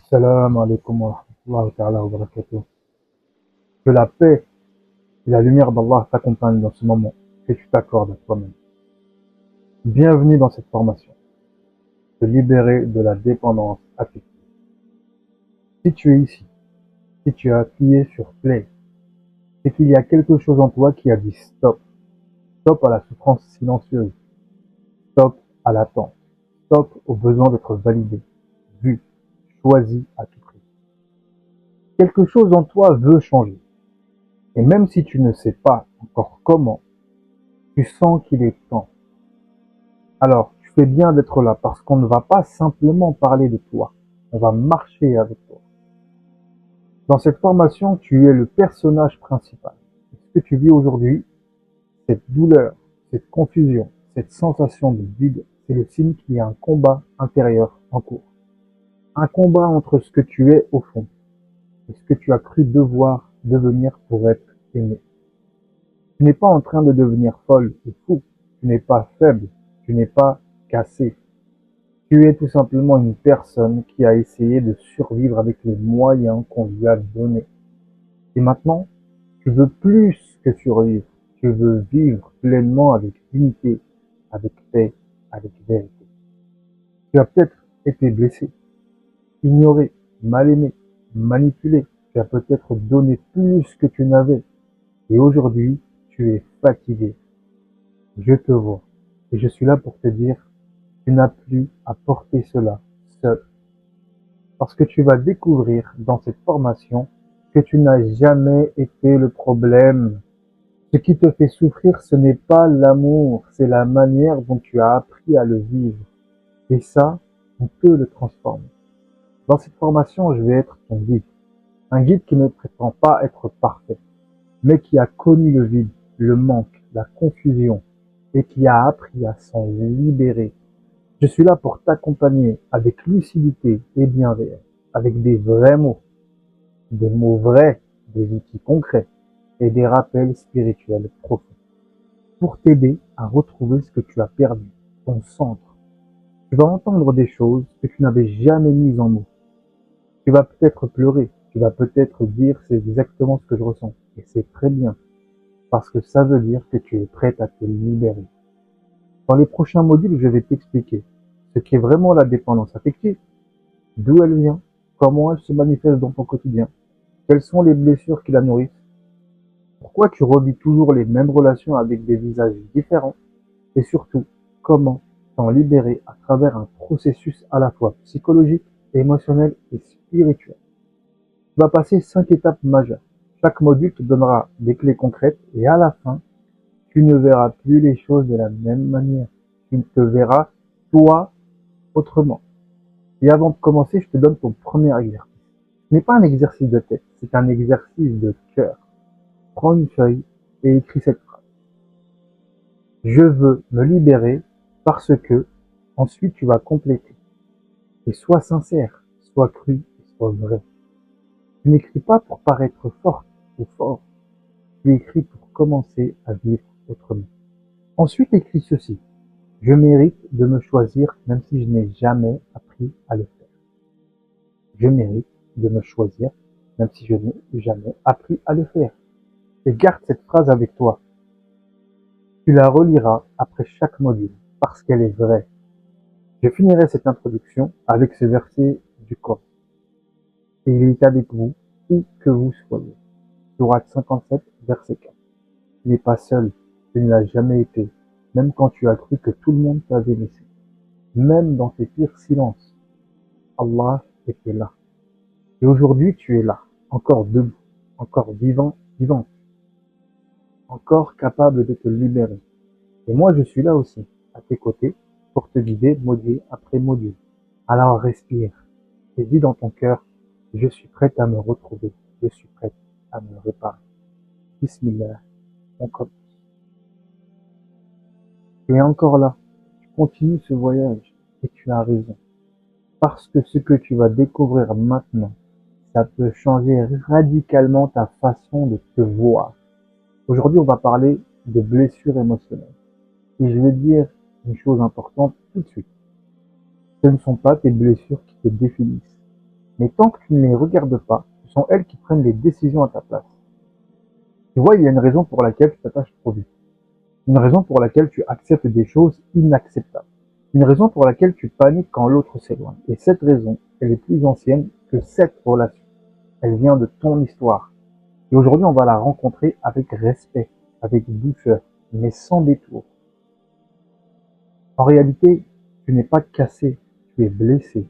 Salam alaikum wa rahmatullahi ta'ala wa barakatuh. Que la paix et la lumière d'Allah t'accompagnent dans ce moment que tu t'accordes à toi-même. Bienvenue dans cette formation. Te libérer de la dépendance affective. Si tu es ici, si tu as appuyé sur play, c'est qu'il y a quelque chose en toi qui a dit stop. Stop à la souffrance silencieuse. Stop à l'attente. Stop au besoin d'être validé, vu, choisi à tout prix. Quelque chose en toi veut changer. Et même si tu ne sais pas encore comment, tu sens qu'il est temps. Alors, tu fais bien d'être là parce qu'on ne va pas simplement parler de toi, on va marcher avec toi. Dans cette formation, tu es le personnage principal. Ce que tu vis aujourd'hui, cette douleur, cette confusion, cette sensation de vide, c'est le signe qu'il y a un combat intérieur en cours. Un combat entre ce que tu es au fond et ce que tu as cru devoir devenir pour être aimé. Tu n'es pas en train de devenir folle ou fou, tu n'es pas faible, tu n'es pas cassé. Tu es tout simplement une personne qui a essayé de survivre avec les moyens qu'on lui a donnés. Et maintenant, tu veux plus que survivre. Tu veux vivre pleinement avec dignité, avec paix, avec vérité. Tu as peut-être été blessé, ignoré, mal aimé, manipulé. Tu as peut-être donné plus que tu n'avais. Et aujourd'hui, tu es fatigué. Je te vois. Et je suis là pour te dire, tu n'as plus à porter cela seul. Parce que tu vas découvrir dans cette formation que tu n'as jamais été le problème. Ce qui te fait souffrir, ce n'est pas l'amour, c'est la manière dont tu as appris à le vivre. Et ça, on peut le transformer. Dans cette formation, je vais être ton guide. Un guide qui ne prétend pas être parfait, mais qui a connu le vide, le manque, la confusion, et qui a appris à s'en libérer. Je suis là pour t'accompagner avec lucidité et bienveillance, avec des mots vrais, des outils concrets et des rappels spirituels profonds pour t'aider à retrouver ce que tu as perdu, ton centre. Tu vas entendre des choses que tu n'avais jamais mises en mots. Tu vas peut-être pleurer, tu vas peut-être dire c'est exactement ce que je ressens. Et c'est très bien, parce que ça veut dire que tu es prête à te libérer. Dans les prochains modules, je vais t'expliquer ce qu'est vraiment la dépendance affective, d'où elle vient, comment elle se manifeste dans ton quotidien, quelles sont les blessures qui la nourrissent, pourquoi tu revis toujours les mêmes relations avec des visages différents, et surtout, comment t'en libérer à travers un processus à la fois psychologique, émotionnel et spirituel. Tu vas passer 5 étapes majeures. Chaque module te donnera des clés concrètes et à la fin, tu ne verras plus les choses de la même manière. Tu te verras, toi, autrement. Et avant de commencer, je te donne ton premier exercice. Ce n'est pas un exercice de tête, c'est un exercice de cœur. Prends une feuille et écris cette phrase. Je veux me libérer parce que, ensuite tu vas compléter. Et sois sincère, sois cru et sois vrai. Tu n'écris pas pour paraître forte ou fort, tu écris pour commencer à vivre autrement. Ensuite écris ceci. Je mérite de me choisir même si je n'ai jamais appris à le faire. Je mérite de me choisir même si je n'ai jamais appris à le faire. Et garde cette phrase avec toi. Tu la reliras après chaque module parce qu'elle est vraie. Je finirai cette introduction avec ce verset du Coran. Et il est avec vous, où que vous soyez. Sourate 57, verset 4. Tu n'es pas seul, tu ne l'as jamais été, même quand tu as cru que tout le monde t'avait laissé. Même dans tes pires silences, Allah était là. Et aujourd'hui, tu es là, encore debout, encore vivant, vivante, encore capable de te libérer. Et moi, je suis là aussi, à tes côtés, pour te guider module après module. Alors respire et dis dans ton cœur, je suis prête à me retrouver, je suis prête à me réparer. Bismillah, on commence. Tu es encore là, tu continues ce voyage et tu as raison. Parce que ce que tu vas découvrir maintenant, ça peut changer radicalement ta façon de te voir. Aujourd'hui, on va parler de blessures émotionnelles. Et je vais te dire une chose importante tout de suite. Ce ne sont pas tes blessures qui te définissent. Mais tant que tu ne les regardes pas, ce sont elles qui prennent les décisions à ta place. Tu vois, il y a une raison pour laquelle tu t'attaches trop vite. Une raison pour laquelle tu acceptes des choses inacceptables. Une raison pour laquelle tu paniques quand l'autre s'éloigne. Et cette raison, elle est plus ancienne que cette relation. Elle vient de ton histoire. Et aujourd'hui, on va la rencontrer avec respect, avec douceur, mais sans détour. En réalité, tu n'es pas cassé, tu es blessé.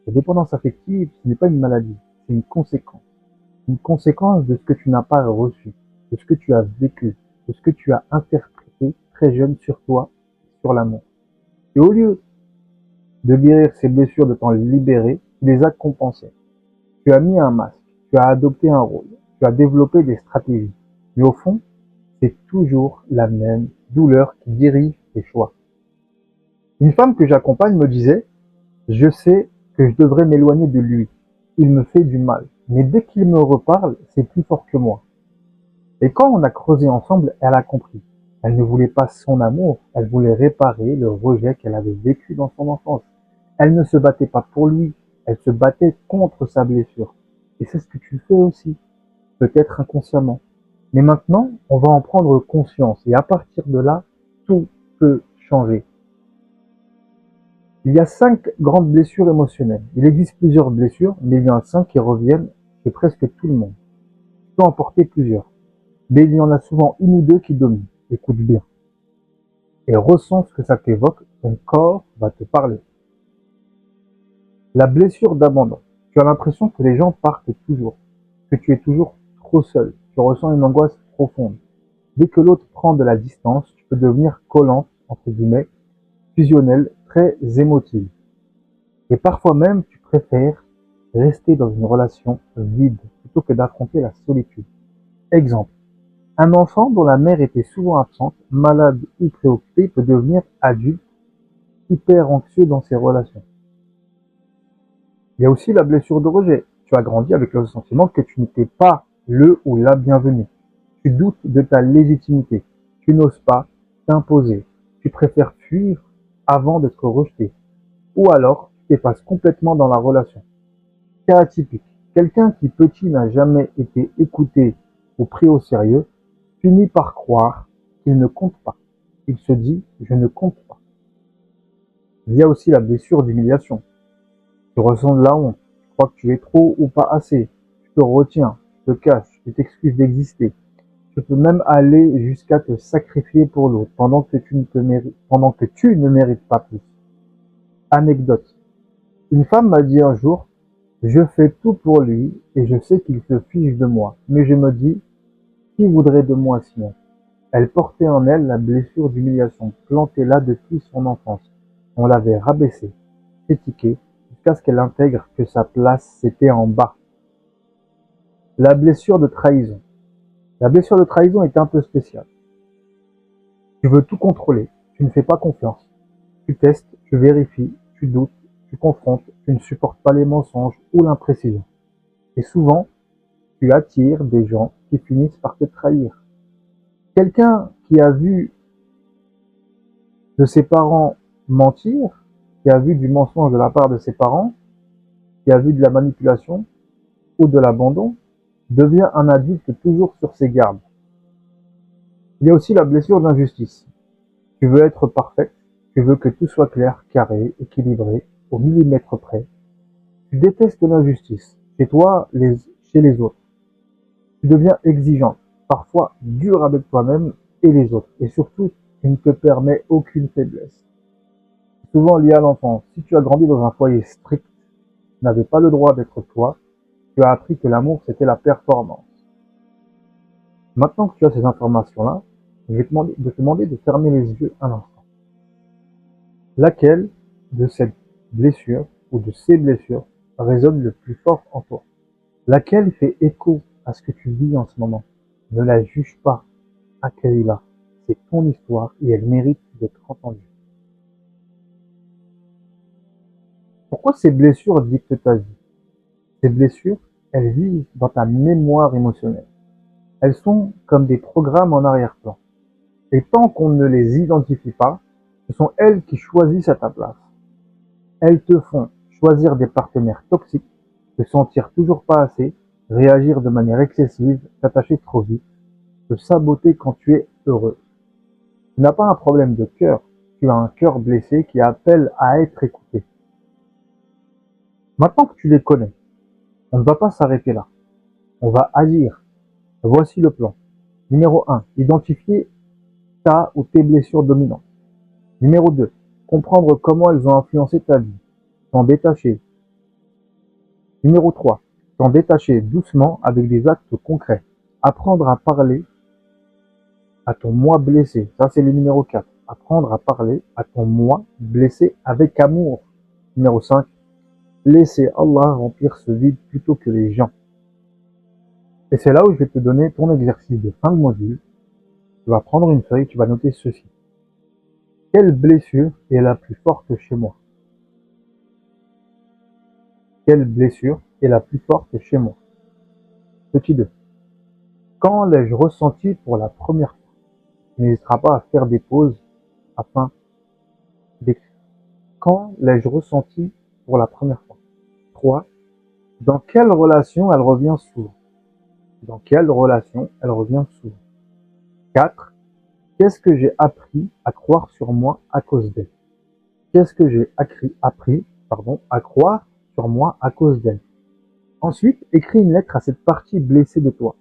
La dépendance affective, ce n'est pas une maladie, c'est une conséquence. Une conséquence de ce que tu n'as pas reçu, de ce que tu as vécu, de ce que tu as interprété très jeune sur toi, sur l'amour. Et au lieu de guérir ces blessures, de t'en libérer, tu les as compensées. Tu as mis un masque, tu as adopté un rôle, tu as développé des stratégies. Mais au fond, c'est toujours la même douleur qui dirige tes choix. Une femme que j'accompagne me disait, je sais que je devrais m'éloigner de lui. Il me fait du mal. Mais dès qu'il me reparle, c'est plus fort que moi. Et quand on a creusé ensemble, elle a compris. Elle ne voulait pas son amour, elle voulait réparer le rejet qu'elle avait vécu dans son enfance. Elle ne se battait pas pour lui, elle se battait contre sa blessure. Et c'est ce que tu fais aussi, peut-être inconsciemment. Mais maintenant, on va en prendre conscience et à partir de là, tout peut changer. Il y a 5 grandes blessures émotionnelles. Il existe plusieurs blessures, mais il y en a 5 qui reviennent chez presque tout le monde. Tu peux en porter plusieurs, mais il y en a souvent une ou deux qui dominent. Écoute bien et ressens ce que ça t'évoque, ton corps va te parler. La blessure d'abandon. Tu as l'impression que les gens partent toujours, que tu es toujours trop seul. Tu ressens une angoisse profonde. Dès que l'autre prend de la distance, tu peux devenir collante, entre guillemets, fusionnelle, très émotive. Et parfois même, tu préfères rester dans une relation vide plutôt que d'affronter la solitude. Exemple. Un enfant dont la mère était souvent absente, malade ou préoccupé peut devenir adulte, hyper anxieux dans ses relations. Il y a aussi la blessure de rejet. Tu as grandi avec le sentiment que tu n'étais pas le ou la bienvenue. Tu doutes de ta légitimité. Tu n'oses pas t'imposer. Tu préfères fuir avant d'être rejeté. Ou alors, tu t'effaces complètement dans la relation. Cas atypique. Quelqu'un qui petit n'a jamais été écouté ou pris au sérieux finit par croire qu'il ne compte pas. Il se dit je ne compte pas. Il y a aussi la blessure d'humiliation. Tu ressens de la honte, tu crois que tu es trop ou pas assez, tu te retiens, tu te caches, tu t'excuses d'exister. Tu peux même aller jusqu'à te sacrifier pour l'autre pendant que tu ne mérites pas plus. Anecdote. Une femme m'a dit un jour, je fais tout pour lui et je sais qu'il se fiche de moi, mais je me dis, qui voudrait de moi sinon? Elle portait en elle la blessure d'humiliation, plantée là depuis son enfance. On l'avait rabaissée, critiquée, jusqu'à ce qu'elle intègre que sa place c'était en bas. La blessure de trahison. La blessure de trahison est un peu spéciale. Tu veux tout contrôler, tu ne fais pas confiance. Tu testes, tu vérifies, tu doutes, tu confrontes, tu ne supportes pas les mensonges ou l'imprécision. Et souvent, tu attires des gens qui finissent par te trahir. Quelqu'un qui a vu de ses parents mentir, qui a vu du mensonge de la part de ses parents, qui a vu de la manipulation ou de l'abandon, devient un adulte toujours sur ses gardes. Il y a aussi la blessure d'injustice. Tu veux être parfaite, tu veux que tout soit clair, carré, équilibré, au millimètre près. Tu détestes l'injustice, chez toi, chez les autres. Tu deviens exigeant, parfois dur avec toi-même et les autres. Et surtout, tu ne te permets aucune faiblesse. Souvent lié à l'enfance. Si tu as grandi dans un foyer strict, tu n'avais pas le droit d'être toi, tu as appris que l'amour c'était la performance. Maintenant que tu as ces informations-là, je vais te demander de fermer les yeux un instant. Laquelle de cette blessure ou de ces blessures résonne le plus fort en toi? Laquelle fait écho à ce que tu vis en ce moment? Ne la juge pas, accueille-la. C'est ton histoire et elle mérite d'être entendue. Pourquoi ces blessures dictent ta vie? Ces blessures, elles vivent dans ta mémoire émotionnelle. Elles sont comme des programmes en arrière-plan. Et tant qu'on ne les identifie pas, ce sont elles qui choisissent à ta place. Elles te font choisir des partenaires toxiques, te sentir toujours pas assez, réagir de manière excessive, t'attacher trop vite, te saboter quand tu es heureux. Tu n'as pas un problème de cœur, tu as un cœur blessé qui appelle à être écouté. Maintenant que tu les connais, on ne va pas s'arrêter là. On va agir. Voici le plan. Numéro 1, identifier ta ou tes blessures dominantes. Numéro 2, comprendre comment elles ont influencé ta vie. T'en détacher. Numéro 3, t'en détacher doucement avec des actes concrets. Apprendre à parler à ton moi blessé. Ça, c'est le numéro 4. Apprendre à parler à ton moi blessé avec amour. Numéro 5, laisser Allah remplir ce vide plutôt que les gens. Et c'est là où je vais te donner ton exercice de fin de module. Tu vas prendre une feuille, tu vas noter ceci. Quelle blessure est la plus forte chez moi? Quelle blessure est la plus forte chez moi? Petit 2. Quand l'ai-je ressenti pour la première fois? Tu n'hésiteras pas à faire des pauses afin d'écrire. Quand l'ai-je ressenti pour la première fois? 3. Dans quelle relation elle revient souvent? Dans quelle relation elle revient souvent? 4. Qu'est-ce que j'ai appris à croire sur moi à cause d'elle? Qu'est-ce que j'ai appris à croire sur moi à cause d'elle? Ensuite, écris une lettre à cette partie blessée de toi.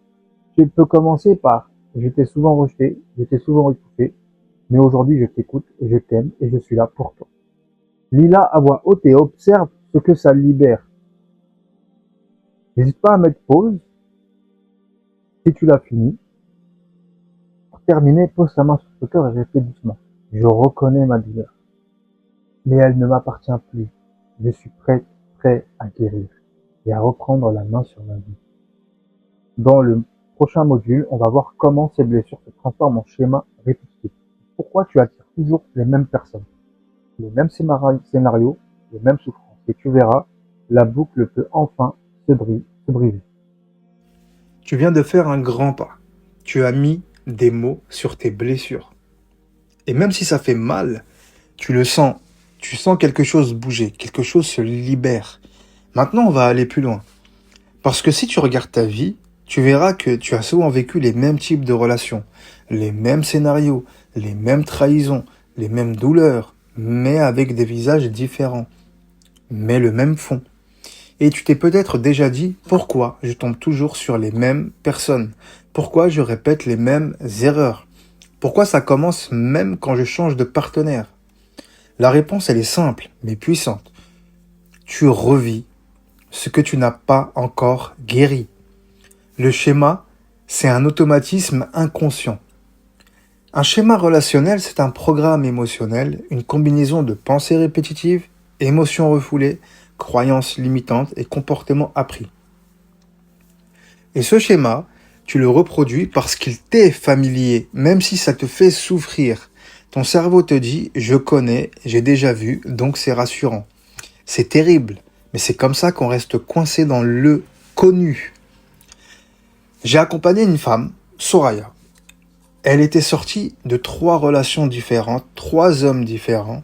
Tu peux commencer par je t'ai souvent rejeté, je t'ai souvent écouté, mais aujourd'hui je t'écoute, je t'aime et je suis là pour toi. Lis-la à voix haute et observe ce que ça libère. N'hésite pas à mettre pause si tu l'as fini. Pour terminer, pose ta main sur le cœur et répète doucement. Je reconnais ma douleur, mais elle ne m'appartient plus. Je suis prêt à guérir et à reprendre la main sur ma vie. Dans le prochain module, on va voir comment ces blessures se transforment en schémas répétitifs. Pourquoi tu attires toujours les mêmes personnes, les mêmes scénarios, les mêmes souffrances. Et tu verras, la boucle peut enfin se briser. Tu viens de faire un grand pas. Tu as mis des mots sur tes blessures. Et même si ça fait mal, tu le sens. Tu sens quelque chose bouger, quelque chose se libère. Maintenant, on va aller plus loin. Parce que si tu regardes ta vie, tu verras que tu as souvent vécu les mêmes types de relations, les mêmes scénarios, les mêmes trahisons, les mêmes douleurs, mais avec des visages différents, mais le même fond. Et tu t'es peut-être déjà dit pourquoi je tombe toujours sur les mêmes personnes, pourquoi je répète les mêmes erreurs, pourquoi ça commence même quand je change de partenaire. La réponse, elle est simple, mais puissante. Tu revis ce que tu n'as pas encore guéri. Le schéma, c'est un automatisme inconscient. Un schéma relationnel, c'est un programme émotionnel, une combinaison de pensées répétitives, émotions refoulées, croyances limitantes et comportements appris. Et ce schéma, tu le reproduis parce qu'il t'est familier, même si ça te fait souffrir. Ton cerveau te dit « je connais, j'ai déjà vu, donc c'est rassurant ». C'est terrible, mais c'est comme ça qu'on reste coincé dans le connu. J'ai accompagné une femme, Soraya. Elle était sortie de 3 relations différentes, 3 hommes différents.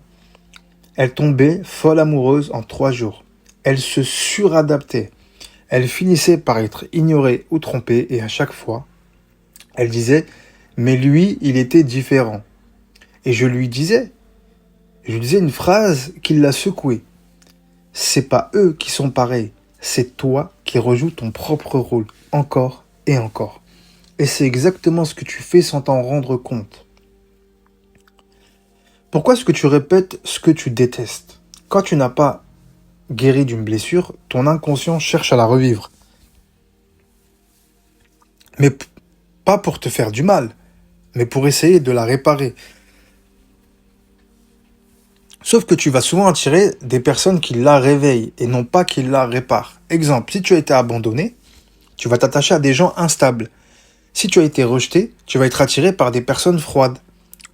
Elle tombait folle amoureuse en 3 jours. Elle se suradaptait. Elle finissait par être ignorée ou trompée et à chaque fois, elle disait « mais lui, il était différent ». Et je lui disais une phrase qui l'a secouée. C'est pas eux qui sont pareils, c'est toi qui rejoues ton propre rôle, encore et encore. Et c'est exactement ce que tu fais sans t'en rendre compte. Pourquoi est-ce que tu répètes ce que tu détestes? Quand tu n'as pas guéri d'une blessure, ton inconscient cherche à la revivre. Mais pas pour te faire du mal, mais pour essayer de la réparer. Sauf que tu vas souvent attirer des personnes qui la réveillent et non pas qui la réparent. Exemple, si tu as été abandonné, tu vas t'attacher à des gens instables. Si tu as été rejeté, tu vas être attiré par des personnes froides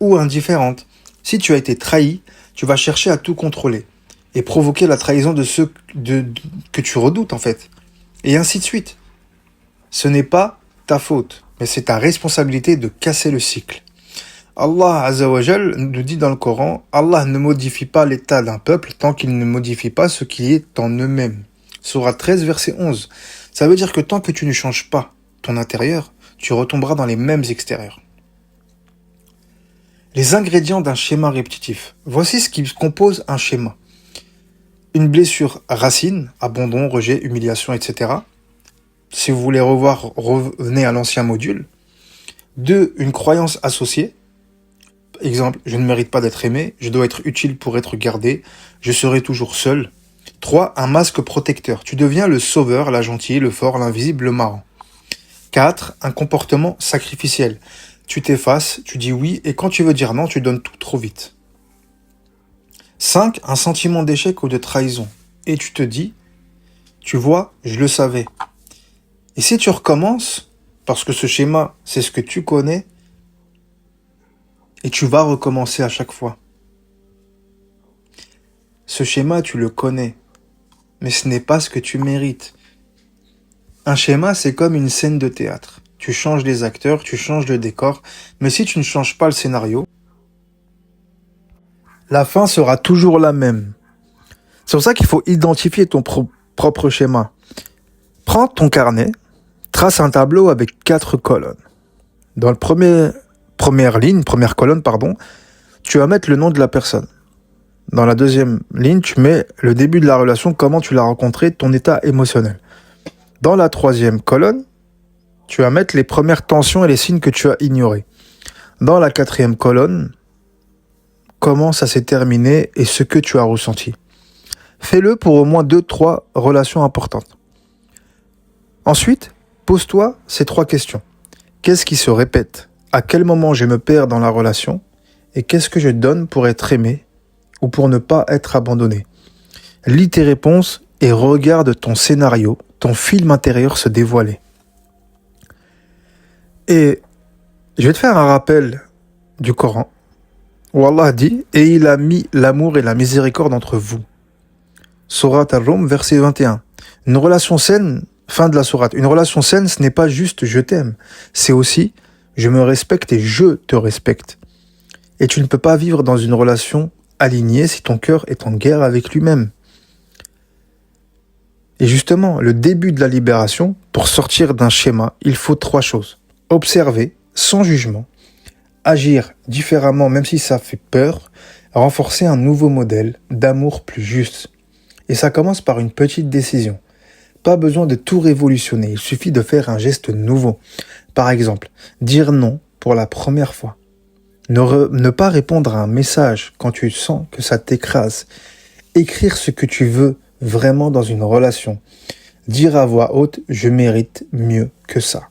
ou indifférentes. Si tu as été trahi, tu vas chercher à tout contrôler et provoquer la trahison de ceux que tu redoutes en fait. Et ainsi de suite. Ce n'est pas ta faute, mais c'est ta responsabilité de casser le cycle. Allah Azza wa Jal nous dit dans le Coran, Allah ne modifie pas l'état d'un peuple tant qu'il ne modifie pas ce qui est en eux-mêmes. Sourate 13, verset 11. Ça veut dire que tant que tu ne changes pas ton intérieur, tu retomberas dans les mêmes extérieurs. Les ingrédients d'un schéma répétitif. Voici ce qui compose un schéma. Une blessure racine, abandon, rejet, humiliation, etc. Si vous voulez revoir, revenez à l'ancien module. 2. Une croyance associée. Exemple, je ne mérite pas d'être aimé, je dois être utile pour être gardé, je serai toujours seul. 3. Un masque protecteur. Tu deviens le sauveur, la gentille, le fort, l'invisible, le marrant. 4. Un comportement sacrificiel. Tu t'effaces, tu dis oui, et quand tu veux dire non, tu donnes tout trop vite. 5. Un sentiment d'échec ou de trahison. Et tu te dis, tu vois, je le savais. Et si tu recommences, parce que ce schéma, c'est ce que tu connais, et tu vas recommencer à chaque fois. Ce schéma, tu le connais, mais ce n'est pas ce que tu mérites. Un schéma, c'est comme une scène de théâtre. Tu changes les acteurs, tu changes le décor, mais si tu ne changes pas le scénario, la fin sera toujours la même. C'est pour ça qu'il faut identifier ton propre schéma. Prends ton carnet, trace un tableau avec 4 colonnes. Dans le première colonne, tu vas mettre le nom de la personne. Dans la deuxième ligne, tu mets le début de la relation, comment tu l'as rencontré, ton état émotionnel. Dans la troisième colonne, tu vas mettre les premières tensions et les signes que tu as ignorés. Dans la quatrième colonne, comment ça s'est terminé et ce que tu as ressenti. Fais-le pour au moins 2-3 relations importantes. Ensuite, pose-toi ces 3 questions. Qu'est-ce qui se répète? À quel moment je me perds dans la relation? Et qu'est-ce que je donne pour être aimé ou pour ne pas être abandonné? Lis tes réponses et regarde ton scénario, ton film intérieur se dévoiler. Et je vais te faire un rappel du Coran où Allah dit « Et il a mis l'amour et la miséricorde entre vous ». Sourate Ar-Rum, verset 21. Une relation saine, fin de la sourate, une relation saine, ce n'est pas juste « je t'aime », c'est aussi « je me respecte et je te respecte ». Et tu ne peux pas vivre dans une relation alignée si ton cœur est en guerre avec lui-même. Et justement, le début de la libération, pour sortir d'un schéma, il faut 3 choses. Observer, sans jugement, agir différemment même si ça fait peur, renforcer un nouveau modèle d'amour plus juste. Et ça commence par une petite décision. Pas besoin de tout révolutionner, il suffit de faire un geste nouveau. Par exemple, dire non pour la première fois. Ne pas répondre à un message quand tu sens que ça t'écrase. Écrire ce que tu veux vraiment dans une relation. Dire à voix haute « je mérite mieux que ça ».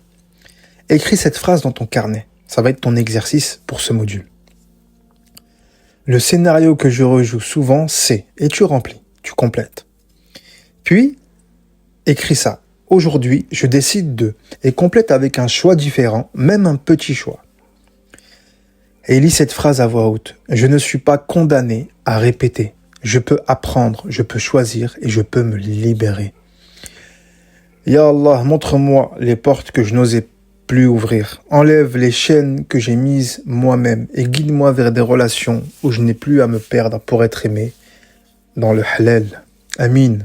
Écris cette phrase dans ton carnet. Ça va être ton exercice pour ce module. Le scénario que je rejoue souvent, c'est... Et tu remplis, tu complètes. Puis, écris ça. Aujourd'hui, je décide de... Et complète avec un choix différent, même un petit choix. Et lis cette phrase à voix haute. Je ne suis pas condamné à répéter. Je peux apprendre, je peux choisir et je peux me libérer. Ya Allah, montre-moi les portes que je n'osais plus ouvrir. Enlève les chaînes que j'ai mises moi-même et guide-moi vers des relations où je n'ai plus à me perdre pour être aimé dans le halal. Amin.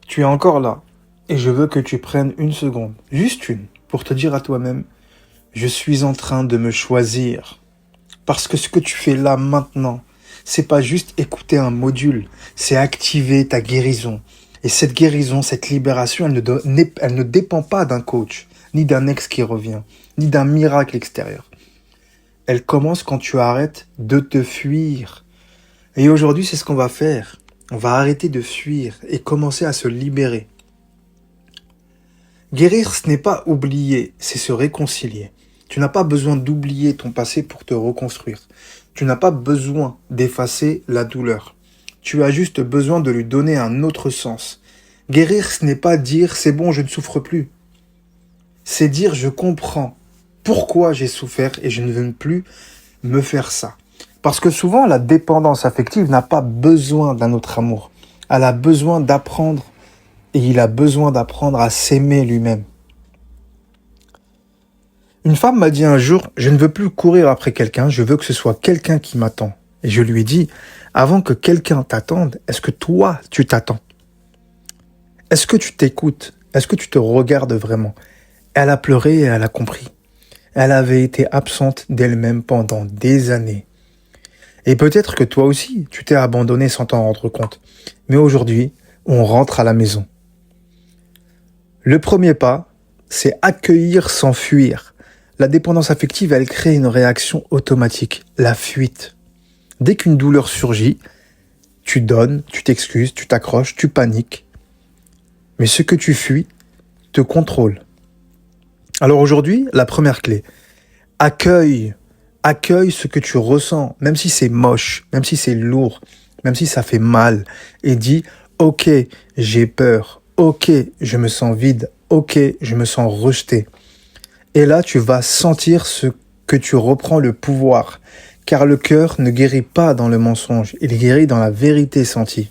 Tu es encore là et je veux que tu prennes une seconde, juste une, pour te dire à toi-même « Je suis en train de me choisir ». Parce que ce que tu fais là maintenant, c'est pas juste écouter un module, c'est activer ta guérison. Et cette guérison, cette libération, elle ne dépend pas d'un coach, ni d'un ex qui revient, ni d'un miracle extérieur. Elle commence quand tu arrêtes de te fuir. Et aujourd'hui, c'est ce qu'on va faire. On va arrêter de fuir et commencer à se libérer. Guérir, ce n'est pas oublier, c'est se réconcilier. Tu n'as pas besoin d'oublier ton passé pour te reconstruire. Tu n'as pas besoin d'effacer la douleur. Tu as juste besoin de lui donner un autre sens. Guérir, ce n'est pas dire « c'est bon, je ne souffre plus ». C'est dire « je comprends pourquoi j'ai souffert et je ne veux plus me faire ça ». Parce que souvent, la dépendance affective n'a pas besoin d'un autre amour. Elle a besoin d'apprendre et il a besoin d'apprendre à s'aimer lui-même. Une femme m'a dit un jour « je ne veux plus courir après quelqu'un, je veux que ce soit quelqu'un qui m'attend ». Et je lui ai dit « avant que quelqu'un t'attende, est-ce que toi, tu t'attends ?» Est-ce que tu t'écoutes? Est-ce que tu te regardes vraiment? Elle a pleuré et elle a compris. Elle avait été absente d'elle-même pendant des années. Et peut-être que toi aussi, tu t'es abandonné sans t'en rendre compte. Mais aujourd'hui, on rentre à la maison. Le premier pas, c'est accueillir sans fuir. La dépendance affective, elle crée une réaction automatique, la fuite. Dès qu'une douleur surgit, tu donnes, tu t'excuses, tu t'accroches, tu paniques. Mais ce que tu fuis te contrôle. Alors aujourd'hui, la première clé, accueille ce que tu ressens, même si c'est moche, même si c'est lourd, même si ça fait mal, et dis, ok, j'ai peur, ok, je me sens vide, ok, je me sens rejeté. Et là, tu vas sentir ce que tu reprends le pouvoir, car le cœur ne guérit pas dans le mensonge, il guérit dans la vérité sentie.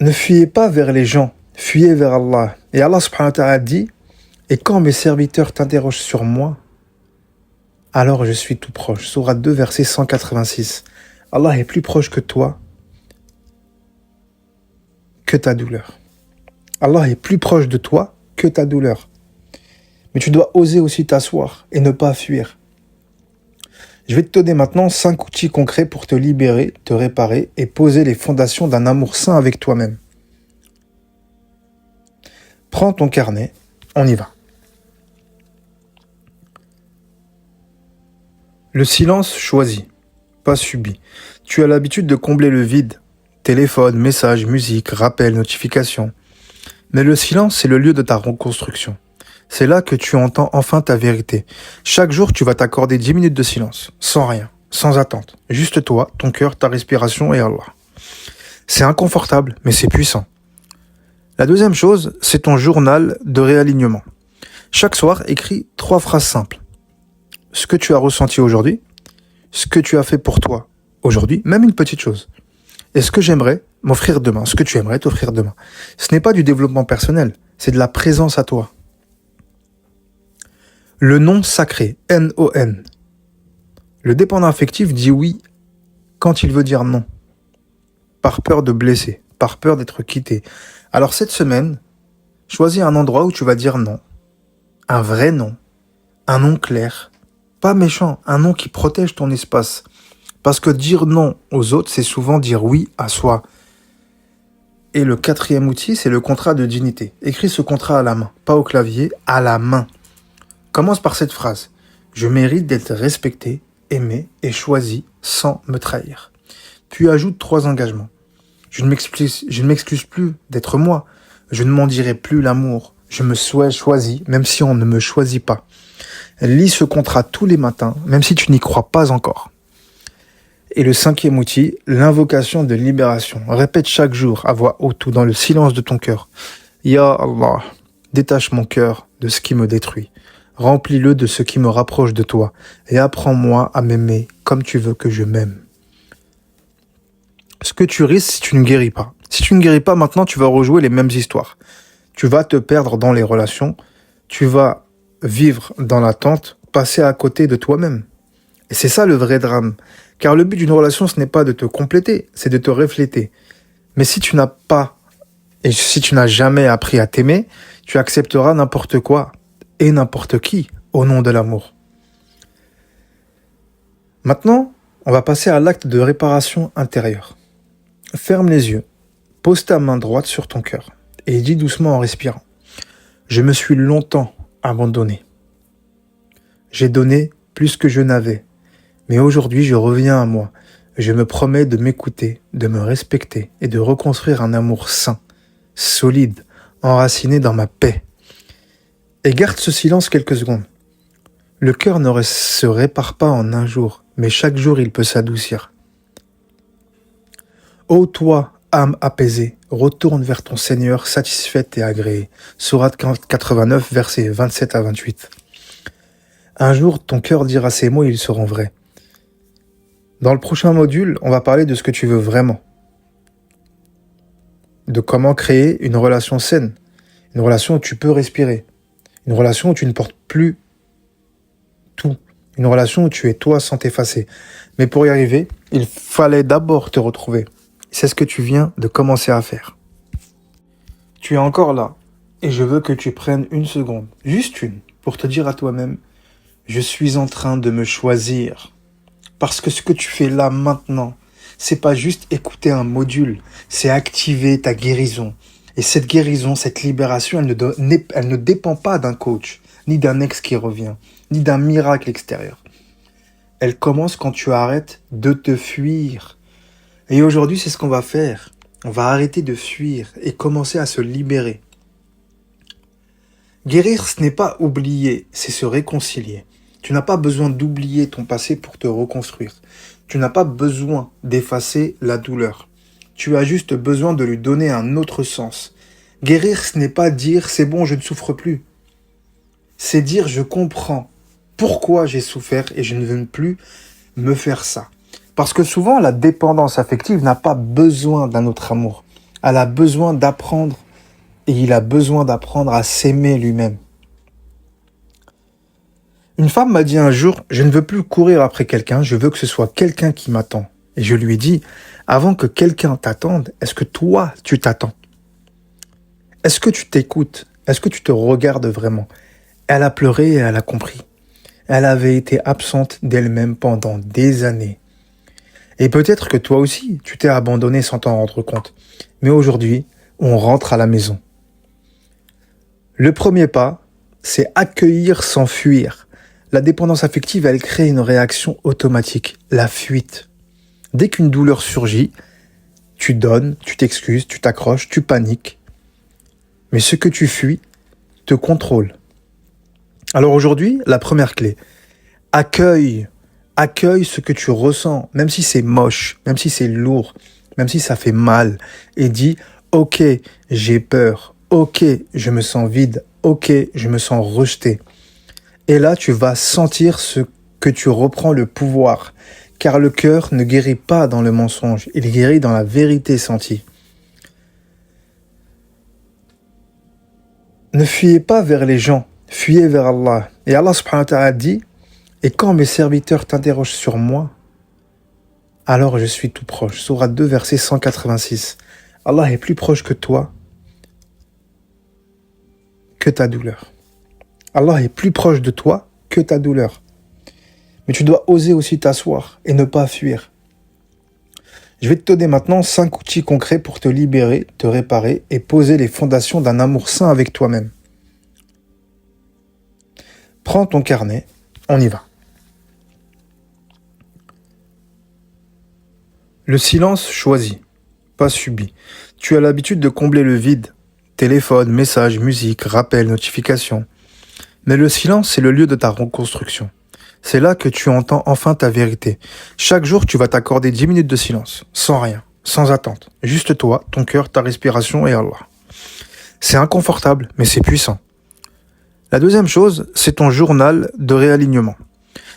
Ne fuyez pas vers les gens, fuyez vers Allah. Et Allah subhanahu wa ta'ala dit, et quand mes serviteurs t'interrogent sur moi, alors je suis tout proche. Sourate 2, verset 186. Allah est plus proche que toi, que ta douleur. Allah est plus proche de toi que ta douleur. Mais tu dois oser aussi t'asseoir et ne pas fuir. Je vais te donner maintenant 5 outils concrets pour te libérer, te réparer et poser les fondations d'un amour sain avec toi-même. Prends ton carnet, on y va. Le silence choisi, pas subi. Tu as l'habitude de combler le vide. Téléphone, messages, musique, rappels, notifications. Mais le silence, c'est le lieu de ta reconstruction. C'est là que tu entends enfin ta vérité. Chaque jour, tu vas t'accorder 10 minutes de silence, sans rien, sans attente. Juste toi, ton cœur, ta respiration et Allah. C'est inconfortable, mais c'est puissant. La deuxième chose, c'est ton journal de réalignement. Chaque soir, écris 3 phrases simples. Ce que tu as ressenti aujourd'hui, ce que tu as fait pour toi aujourd'hui, même une petite chose. Et ce que j'aimerais m'offrir demain, ce que tu aimerais t'offrir demain. Ce n'est pas du développement personnel, c'est de la présence à toi. Le non sacré, N-O-N. Le dépendant affectif dit oui quand il veut dire non. Par peur de blesser, par peur d'être quitté. Alors cette semaine, choisis un endroit où tu vas dire non. Un vrai non. Un non clair. Pas méchant, un non qui protège ton espace. Parce que dire non aux autres, c'est souvent dire oui à soi. Et le 4e outil, c'est le contrat de dignité. Écris ce contrat à la main, pas au clavier, à la main. Commence par cette phrase. Je mérite d'être respecté, aimé et choisi sans me trahir. Puis ajoute 3 engagements. Je ne m'excuse plus d'être moi. Je ne m'en dirai plus l'amour. Je me souhaite choisi, même si on ne me choisit pas. Lis ce contrat tous les matins, même si tu n'y crois pas encore. Et le 5e outil, l'invocation de libération. Répète chaque jour à voix haute ou dans le silence de ton cœur. Ya Allah, détache mon cœur de ce qui me détruit. Remplis-le de ce qui me rapproche de toi. Et apprends-moi à m'aimer comme tu veux que je m'aime. Ce que tu risques si tu ne guéris pas. Si tu ne guéris pas, maintenant tu vas rejouer les mêmes histoires. Tu vas te perdre dans les relations. Tu vas vivre dans l'attente, passer à côté de toi-même. Et c'est ça le vrai drame. Car le but d'une relation, ce n'est pas de te compléter, c'est de te refléter. Mais si tu n'as pas, et si tu n'as jamais appris à t'aimer, tu accepteras n'importe quoi et n'importe qui au nom de l'amour. Maintenant, on va passer à l'acte de réparation intérieure. Ferme les yeux, pose ta main droite sur ton cœur et dis doucement en respirant. Je me suis longtemps abandonné. J'ai donné plus que je n'avais. Mais aujourd'hui, je reviens à moi. Je me promets de m'écouter, de me respecter et de reconstruire un amour sain, solide, enraciné dans ma paix. Et garde ce silence quelques secondes. Le cœur ne se répare pas en un jour, mais chaque jour il peut s'adoucir. Ô toi, âme apaisée, retourne vers ton Seigneur satisfaite et agréée. Sourate 89, versets 27 à 28. Un jour, ton cœur dira ces mots et ils seront vrais. Dans le prochain module, on va parler de ce que tu veux vraiment. De comment créer une relation saine. Une relation où tu peux respirer. Une relation où tu ne portes plus tout. Une relation où tu es toi sans t'effacer. Mais pour y arriver, il fallait d'abord te retrouver. C'est ce que tu viens de commencer à faire. Tu es encore là et je veux que tu prennes une seconde, juste une, pour te dire à toi-même, je suis en train de me choisir. Parce que ce que tu fais là maintenant, c'est pas juste écouter un module, c'est activer ta guérison. Et cette guérison, cette libération, elle ne dépend pas d'un coach, ni d'un ex qui revient, ni d'un miracle extérieur. Elle commence quand tu arrêtes de te fuir. Et aujourd'hui, c'est ce qu'on va faire. On va arrêter de fuir et commencer à se libérer. Guérir, ce n'est pas oublier, c'est se réconcilier. Tu n'as pas besoin d'oublier ton passé pour te reconstruire. Tu n'as pas besoin d'effacer la douleur. Tu as juste besoin de lui donner un autre sens. Guérir, ce n'est pas dire « c'est bon, je ne souffre plus ». C'est dire « je comprends pourquoi j'ai souffert et je ne veux plus me faire ça ». Parce que souvent, la dépendance affective n'a pas besoin d'un autre amour. Elle a besoin d'apprendre et il a besoin d'apprendre à s'aimer lui-même. Une femme m'a dit un jour, je ne veux plus courir après quelqu'un, je veux que ce soit quelqu'un qui m'attend. Et je lui ai dit, avant que quelqu'un t'attende, est-ce que toi, tu t'attends? Est-ce que tu t'écoutes? Est-ce que tu te regardes vraiment? Elle a pleuré et elle a compris. Elle avait été absente d'elle-même pendant des années. Et peut-être que toi aussi, tu t'es abandonné sans t'en rendre compte. Mais aujourd'hui, on rentre à la maison. Le premier pas, c'est accueillir sans fuir. La dépendance affective, elle crée une réaction automatique, la fuite. Dès qu'une douleur surgit, tu donnes, tu t'excuses, tu t'accroches, tu paniques. Mais ce que tu fuis te contrôle. Alors aujourd'hui, la première clé, accueille ce que tu ressens, même si c'est moche, même si c'est lourd, même si ça fait mal, et dis « Ok, j'ai peur, ok, je me sens vide, ok, je me sens rejeté ». Et là, tu vas sentir que tu reprends le pouvoir, car le cœur ne guérit pas dans le mensonge, il guérit dans la vérité sentie. Ne fuyez pas vers les gens, fuyez vers Allah. Et Allah subhanahu wa ta'ala dit, et quand mes serviteurs t'interrogent sur moi, alors je suis tout proche. Sourate 2, verset 186. Allah est plus proche que toi, que ta douleur. Allah est plus proche de toi que ta douleur. Mais tu dois oser aussi t'asseoir et ne pas fuir. Je vais te donner maintenant 5 outils concrets pour te libérer, te réparer et poser les fondations d'un amour sain avec toi-même. Prends ton carnet, on y va. Le silence choisi, pas subi. Tu as l'habitude de combler le vide. Téléphone, messages, musique, rappels, notifications. Mais le silence, c'est le lieu de ta reconstruction. C'est là que tu entends enfin ta vérité. Chaque jour, tu vas t'accorder 10 minutes de silence, sans rien, sans attente. Juste toi, ton cœur, ta respiration et Allah. C'est inconfortable, mais c'est puissant. La deuxième chose, c'est ton journal de réalignement.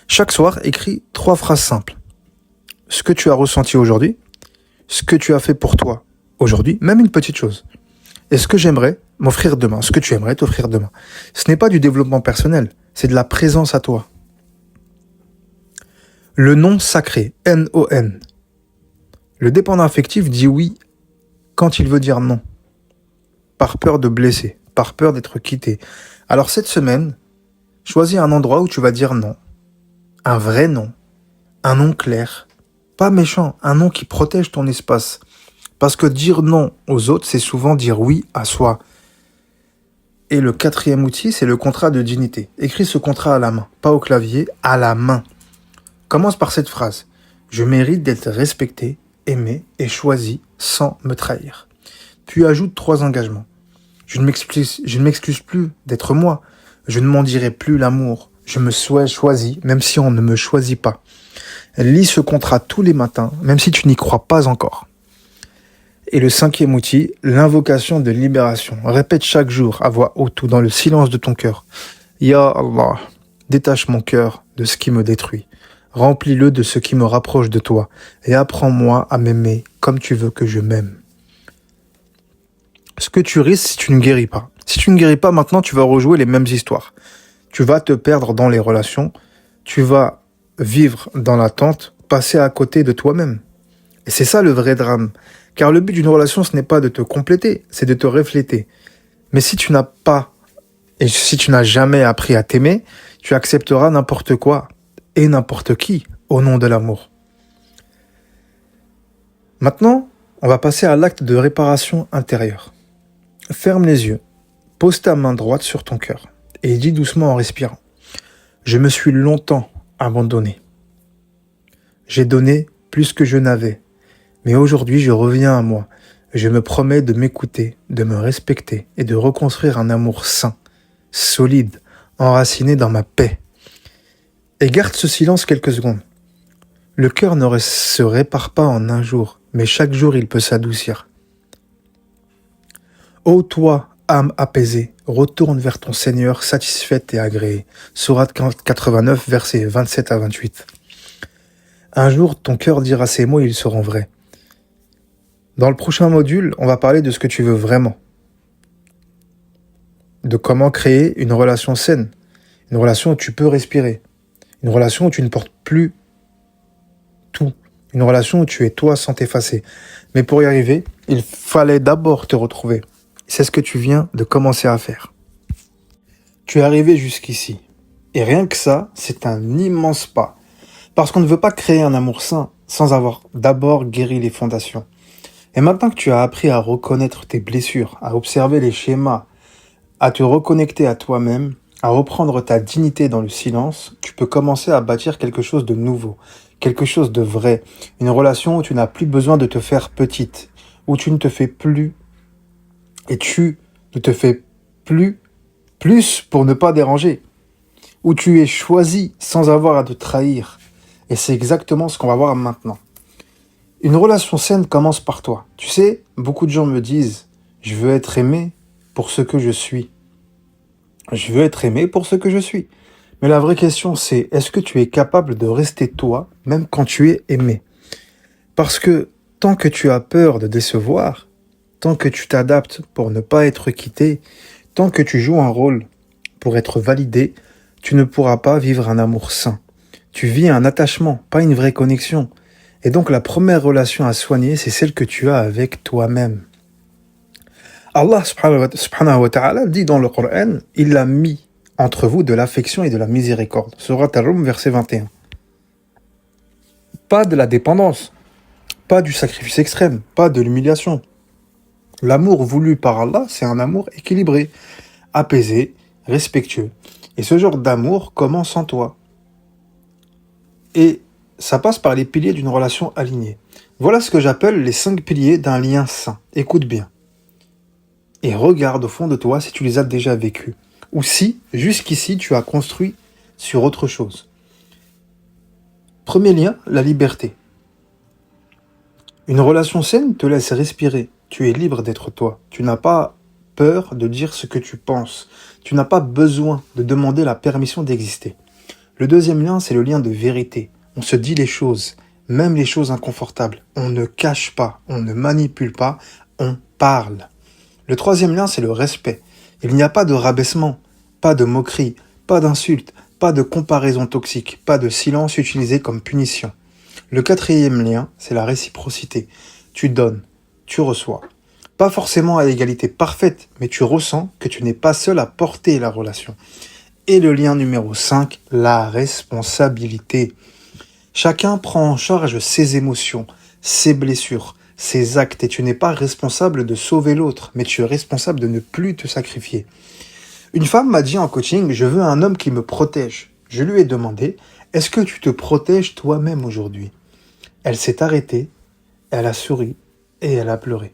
Chaque soir, écris 3 phrases simples. Ce que tu as ressenti aujourd'hui, ce que tu as fait pour toi aujourd'hui, même une petite chose. Et ce que j'aimerais m'offrir demain, ce que tu aimerais t'offrir demain. Ce n'est pas du développement personnel, c'est de la présence à toi. Le non sacré, N-O-N. Le dépendant affectif dit oui quand il veut dire non. Par peur de blesser, par peur d'être quitté. Alors cette semaine, choisis un endroit où tu vas dire non. Un vrai non. Un non clair. Pas méchant, un non qui protège ton espace. Parce que dire non aux autres, c'est souvent dire oui à soi. Et le 4e outil, c'est le contrat de dignité. Écris ce contrat à la main, pas au clavier, à la main. Commence par cette phrase. Je mérite d'être respecté, aimé et choisi sans me trahir. Puis ajoute 3 engagements. Je ne m'excuse plus d'être moi. Je ne m'en dirai plus l'amour. Je me souhaite choisi, même si on ne me choisit pas. Lis ce contrat tous les matins, même si tu n'y crois pas encore. Et le 5e outil, l'invocation de libération. Répète chaque jour à voix haute ou dans le silence de ton cœur. Ya Allah, détache mon cœur de ce qui me détruit. Remplis-le de ce qui me rapproche de toi. Et apprends-moi à m'aimer comme tu veux que je m'aime. Ce que tu risques si tu ne guéris pas. Si tu ne guéris pas maintenant, tu vas rejouer les mêmes histoires. Tu vas te perdre dans les relations. Tu vas vivre dans l'attente, passer à côté de toi-même. Et c'est ça le vrai drame. Car le but d'une relation, ce n'est pas de te compléter, c'est de te refléter. Mais si tu n'as pas, et si tu n'as jamais appris à t'aimer, tu accepteras n'importe quoi et n'importe qui au nom de l'amour. Maintenant, on va passer à l'acte de réparation intérieure. Ferme les yeux, pose ta main droite sur ton cœur et dis doucement en respirant. Je me suis longtemps abandonné. J'ai donné plus que je n'avais. Mais aujourd'hui, je reviens à moi. Je me promets de m'écouter, de me respecter et de reconstruire un amour sain, solide, enraciné dans ma paix. Et garde ce silence quelques secondes. Le cœur ne se répare pas en un jour, mais chaque jour il peut s'adoucir. Ô toi, âme apaisée, retourne vers ton Seigneur satisfaite et agréée. Sourate 89, versets 27 à 28. Un jour, ton cœur dira ces mots et ils seront vrais. Dans le prochain module, on va parler de ce que tu veux vraiment. De comment créer une relation saine. Une relation où tu peux respirer. Une relation où tu ne portes plus tout. Une relation où tu es toi sans t'effacer. Mais pour y arriver, il fallait d'abord te retrouver. C'est ce que tu viens de commencer à faire. Tu es arrivé jusqu'ici. Et rien que ça, c'est un immense pas. Parce qu'on ne veut pas créer un amour sain sans avoir d'abord guéri les fondations. Et maintenant que tu as appris à reconnaître tes blessures, à observer les schémas, à te reconnecter à toi-même, à reprendre ta dignité dans le silence, tu peux commencer à bâtir quelque chose de nouveau, quelque chose de vrai, une relation où tu n'as plus besoin de te faire petite, où tu ne te fais plus et tu ne te fais plus pour ne pas déranger, où tu es choisi sans avoir à te trahir. Et c'est exactement ce qu'on va voir maintenant. Une relation saine commence par toi. Tu sais, beaucoup de gens me disent « Je veux être aimé pour ce que je suis. Je veux être aimé pour ce que je suis. » Mais la vraie question c'est, est-ce que tu es capable de rester toi, même quand tu es aimé? Parce que tant que tu as peur de décevoir, tant que tu t'adaptes pour ne pas être quitté, tant que tu joues un rôle pour être validé, tu ne pourras pas vivre un amour sain. Tu vis un attachement, pas une vraie connexion. Et donc la première relation à soigner, c'est celle que tu as avec toi-même. Allah subhanahu wa ta'ala dit dans le Coran, il a mis entre vous de l'affection et de la miséricorde. Sourate Ar-Rum, verset 21. Pas de la dépendance, pas du sacrifice extrême, pas de l'humiliation. L'amour voulu par Allah, c'est un amour équilibré, apaisé, respectueux. Et ce genre d'amour commence en toi. Et ça passe par les piliers d'une relation alignée. Voilà ce que j'appelle les 5 piliers d'un lien sain. Écoute bien. Et regarde au fond de toi si tu les as déjà vécus. Ou si, jusqu'ici, tu as construit sur autre chose. Premier lien, la liberté. Une relation saine te laisse respirer. Tu es libre d'être toi. Tu n'as pas peur de dire ce que tu penses. Tu n'as pas besoin de demander la permission d'exister. Le deuxième lien, c'est le lien de vérité. On se dit les choses, même les choses inconfortables. On ne cache pas, on ne manipule pas, on parle. Le troisième lien, c'est le respect. Il n'y a pas de rabaissement, pas de moquerie, pas d'insulte, pas de comparaison toxique, pas de silence utilisé comme punition. Le quatrième lien, c'est la réciprocité. Tu donnes, tu reçois. Pas forcément à l'égalité parfaite, mais tu ressens que tu n'es pas seul à porter la relation. Et le lien numéro 5, la responsabilité. Chacun prend en charge ses émotions, ses blessures, ses actes, et tu n'es pas responsable de sauver l'autre, mais tu es responsable de ne plus te sacrifier. Une femme m'a dit en coaching, je veux un homme qui me protège. Je lui ai demandé, est-ce que tu te protèges toi-même aujourd'hui? Elle s'est arrêtée, elle a souri et elle a pleuré.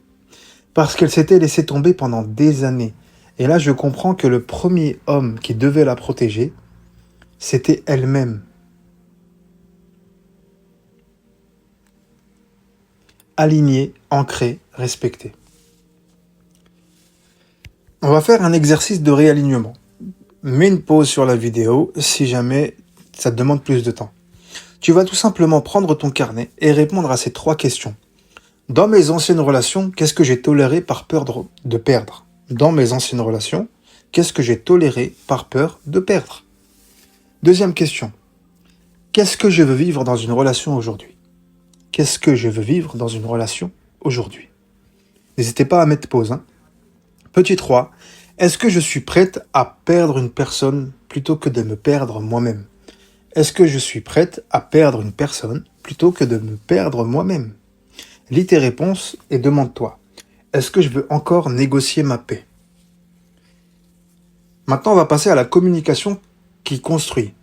Parce qu'elle s'était laissée tomber pendant des années. Et là, je comprends que le premier homme qui devait la protéger, c'était elle-même. Alignée, ancrée, respectée. On va faire un exercice de réalignement. Mets une pause sur la vidéo si jamais ça te demande plus de temps. Tu vas tout simplement prendre ton carnet et répondre à ces 3 questions. Dans mes anciennes relations, qu'est-ce que j'ai toléré par peur de perdre? Dans mes anciennes relations, qu'est-ce que j'ai toléré par peur de perdre? Deuxième question. Qu'est-ce que je veux vivre dans une relation aujourd'hui? Qu'est-ce que je veux vivre dans une relation aujourd'hui? N'hésitez pas à mettre pause, hein. Petit 3. Est-ce que je suis prête à perdre une personne plutôt que de me perdre moi-même? Est-ce que je suis prête à perdre une personne plutôt que de me perdre moi-même? Lis tes réponses et demande-toi, est-ce que je veux encore négocier ma paix? Maintenant, on va passer à la communication qui construit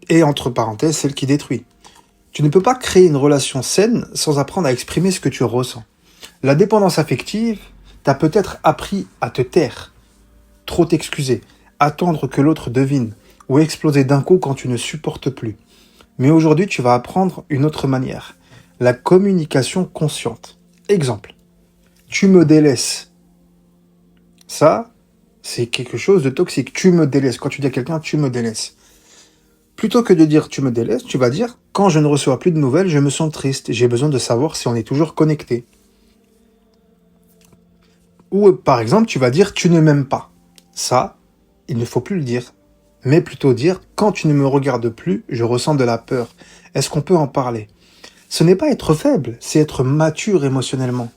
et, entre parenthèses, celle qui détruit. Tu ne peux pas créer une relation saine sans apprendre à exprimer ce que tu ressens. La dépendance affective t'a peut-être appris à te taire, trop t'excuser, attendre que l'autre devine, ou exploser d'un coup quand tu ne supportes plus. Mais aujourd'hui, tu vas apprendre une autre manière, la communication consciente. Exemple, tu me délaisses. Ça, c'est quelque chose de toxique. Tu me délaisses. Quand tu dis à quelqu'un, tu me délaisses. Plutôt que de dire tu me délaisses, tu vas dire quand je ne reçois plus de nouvelles, je me sens triste. J'ai besoin de savoir si on est toujours connecté. Ou par exemple, tu vas dire tu ne m'aimes pas. Ça, il ne faut plus le dire. Mais plutôt dire quand tu ne me regardes plus, je ressens de la peur. Est-ce qu'on peut en parler? Ce n'est pas être faible, c'est être mature émotionnellement.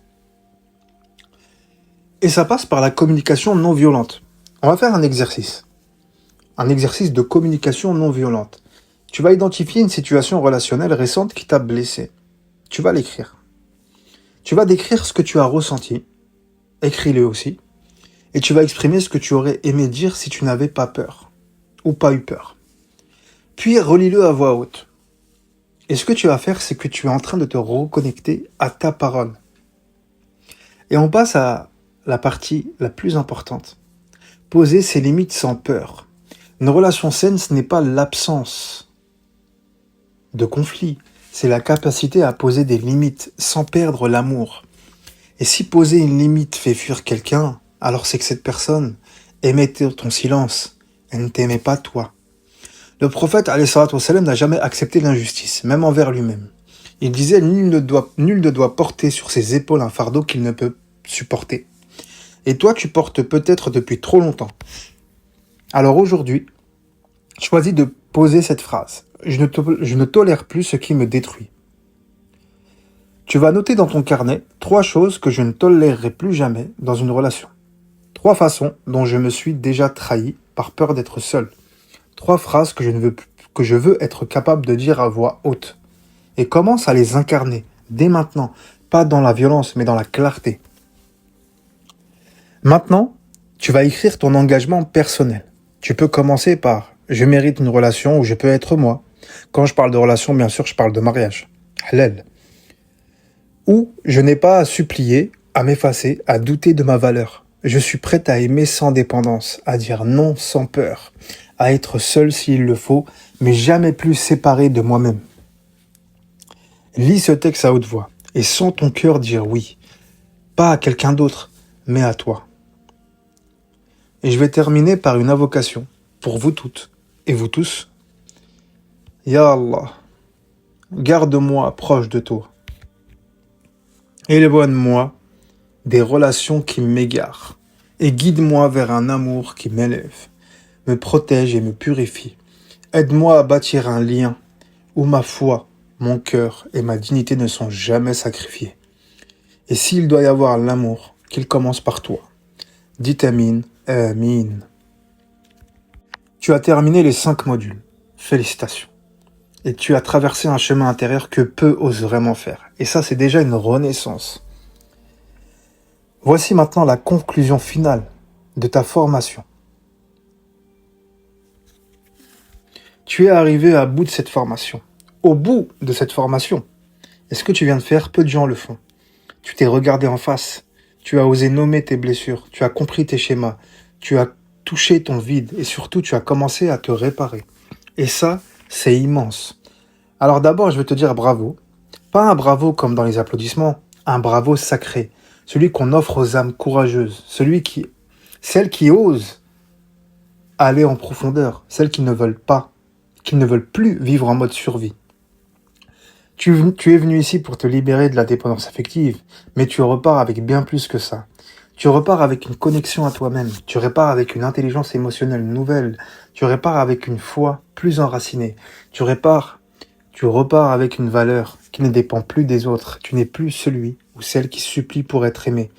Et ça passe par la communication non violente. On va faire un exercice. Un exercice de communication non violente. Tu vas identifier une situation relationnelle récente qui t'a blessé. Tu vas l'écrire. Tu vas décrire ce que tu as ressenti. Écris-le aussi. Et tu vas exprimer ce que tu aurais aimé dire si tu n'avais pas peur. Ou pas eu peur. Puis relis-le à voix haute. Et ce que tu vas faire, c'est que tu es en train de te reconnecter à ta parole. Et on passe à la partie la plus importante. Poser ses limites sans peur. Une relation saine, ce n'est pas l'absence de conflit, c'est la capacité à poser des limites sans perdre l'amour. Et si poser une limite fait fuir quelqu'un, alors c'est que cette personne aimait ton silence, elle ne t'aimait pas toi. Le prophète alayhi salatu wassalam n'a jamais accepté l'injustice, même envers lui-même. Il disait nul ne doit porter sur ses épaules un fardeau qu'il ne peut supporter. Et toi, tu portes peut-être depuis trop longtemps. Alors aujourd'hui, choisis de poser cette phrase. Je ne tolère plus ce qui me détruit. Tu vas noter dans ton carnet 3 choses que je ne tolérerai plus jamais dans une relation. 3 façons dont je me suis déjà trahi par peur d'être seul. 3 phrases que je veux être capable de dire à voix haute. Et commence à les incarner dès maintenant, pas dans la violence, mais dans la clarté. Maintenant, tu vas écrire ton engagement personnel. Tu peux commencer par « Je mérite une relation où je peux être moi ». Quand je parle de relation, bien sûr, je parle de mariage. Halal. Ou « Je n'ai pas à supplier, à m'effacer, à douter de ma valeur. Je suis prête à aimer sans dépendance, à dire non sans peur, à être seul s'il le faut, mais jamais plus séparé de moi-même. » Lis ce texte à haute voix et sens ton cœur dire oui. Pas à quelqu'un d'autre, mais à toi. Et je vais terminer par une invocation pour vous toutes et vous tous. Ya Allah, garde-moi proche de toi. Éloigne-moi des relations qui m'égarent et guide-moi vers un amour qui m'élève, me protège et me purifie. Aide-moi à bâtir un lien où ma foi, mon cœur et ma dignité ne sont jamais sacrifiés. Et s'il doit y avoir l'amour, qu'il commence par toi. Dites Amin, Amin. Tu as terminé les 5 modules. Félicitations. Et tu as traversé un chemin intérieur que peu osent vraiment faire. Et ça, c'est déjà une renaissance. Voici maintenant la conclusion finale de ta formation. Tu es arrivé à bout de cette formation. Au bout de cette formation. Et ce que tu viens de faire, peu de gens le font. Tu t'es regardé en face. Tu as osé nommer tes blessures. Tu as compris tes schémas. Tu as touché ton vide. Et surtout, tu as commencé à te réparer. Et ça, c'est immense. Alors d'abord, je veux te dire bravo. Pas un bravo comme dans les applaudissements. Un bravo sacré. Celui qu'on offre aux âmes courageuses. Celles qui osent aller en profondeur. Celles qui ne veulent pas. Qui ne veulent plus vivre en mode survie. Tu es venu ici pour te libérer de la dépendance affective, mais tu repars avec bien plus que ça. Tu repars avec une connexion à toi-même, tu repars avec une intelligence émotionnelle nouvelle, tu repars avec une foi plus enracinée, tu Tu repars avec une valeur qui ne dépend plus des autres. Tu n'es plus celui ou celle qui supplie pour être aimé.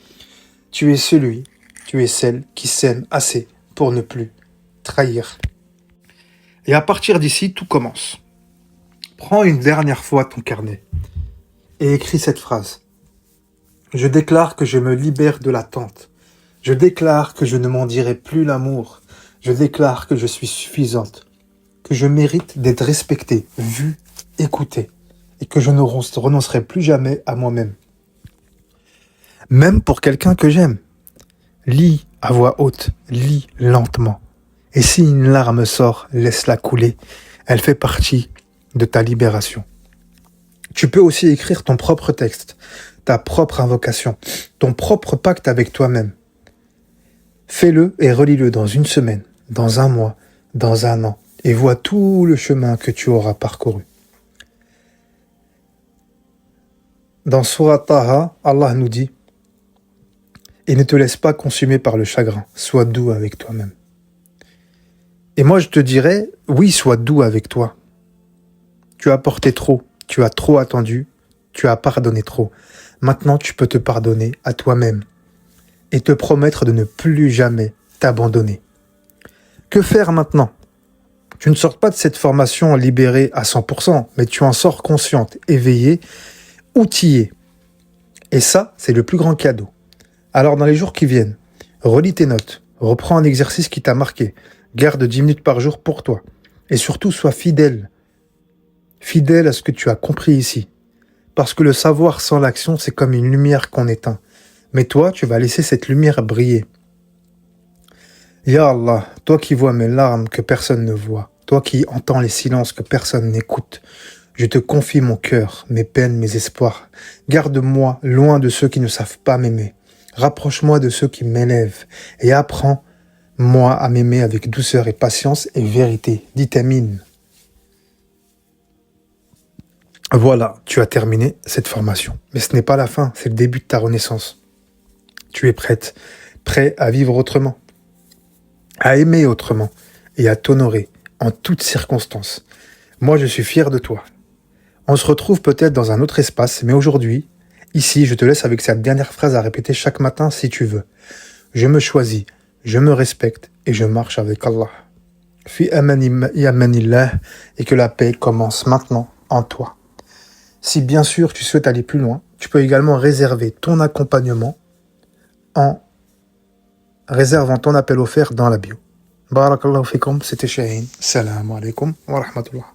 Tu es celui, tu es celle qui s'aime assez pour ne plus trahir. Et à partir d'ici, tout commence. Prends une dernière fois ton carnet et écris cette phrase. Je déclare que je me libère de l'attente. Je déclare que je ne m'en dirai plus l'amour. Je déclare que je suis suffisante, que je mérite d'être respectée, vue, écoutée, et que je ne renoncerai plus jamais à moi-même. Même pour quelqu'un que j'aime. Lis à voix haute, lis lentement. Et si une larme sort, laisse-la couler. Elle fait partie de ta libération. Tu peux aussi écrire ton propre texte, ta propre invocation, ton propre pacte avec toi-même. Fais-le et relis-le dans une semaine, dans un mois, dans un an, et vois tout le chemin que tu auras parcouru. Dans Surat Taha, Allah nous dit « Et ne te laisse pas consumer par le chagrin, sois doux avec toi-même. » Et moi je te dirais, oui, sois doux avec toi. Tu as porté trop, tu as trop attendu, tu as pardonné trop. Maintenant tu peux te pardonner à toi-même et te promettre de ne plus jamais t'abandonner. Que faire maintenant ? Tu ne sors pas de cette formation libérée à 100%, mais tu en sors consciente, éveillée, outillée. Et ça, c'est le plus grand cadeau. Alors dans les jours qui viennent, relis tes notes, reprends un exercice qui t'a marqué, garde 10 minutes par jour pour toi. Et surtout, sois fidèle. Fidèle à ce que tu as compris ici. Parce que le savoir sans l'action, c'est comme une lumière qu'on éteint. Mais toi, tu vas laisser cette lumière briller. Ya Allah, toi qui vois mes larmes que personne ne voit, toi qui entends les silences que personne n'écoute, je te confie mon cœur, mes peines, mes espoirs. Garde-moi loin de ceux qui ne savent pas m'aimer. Rapproche-moi de ceux qui m'élèvent et apprends-moi à m'aimer avec douceur et patience et vérité. Dit Amin. Voilà, tu as terminé cette formation. Mais ce n'est pas la fin, c'est le début de ta renaissance. Tu es prête, prêt à vivre autrement, à aimer autrement et à t'honorer en toutes circonstances. Moi, je suis fier de toi. On se retrouve peut-être dans un autre espace, mais aujourd'hui, ici, je te laisse avec cette dernière phrase à répéter chaque matin si tu veux. Je me choisis, je me respecte et je marche avec Allah. Fi amanillah et que la paix commence maintenant en toi. Si bien sûr tu souhaites aller plus loin, tu peux également réserver ton accompagnement en réservant ton appel offert dans la bio. Barakallahu fikum, c'était Shaheen. Salam alaikum wa rahmatullah.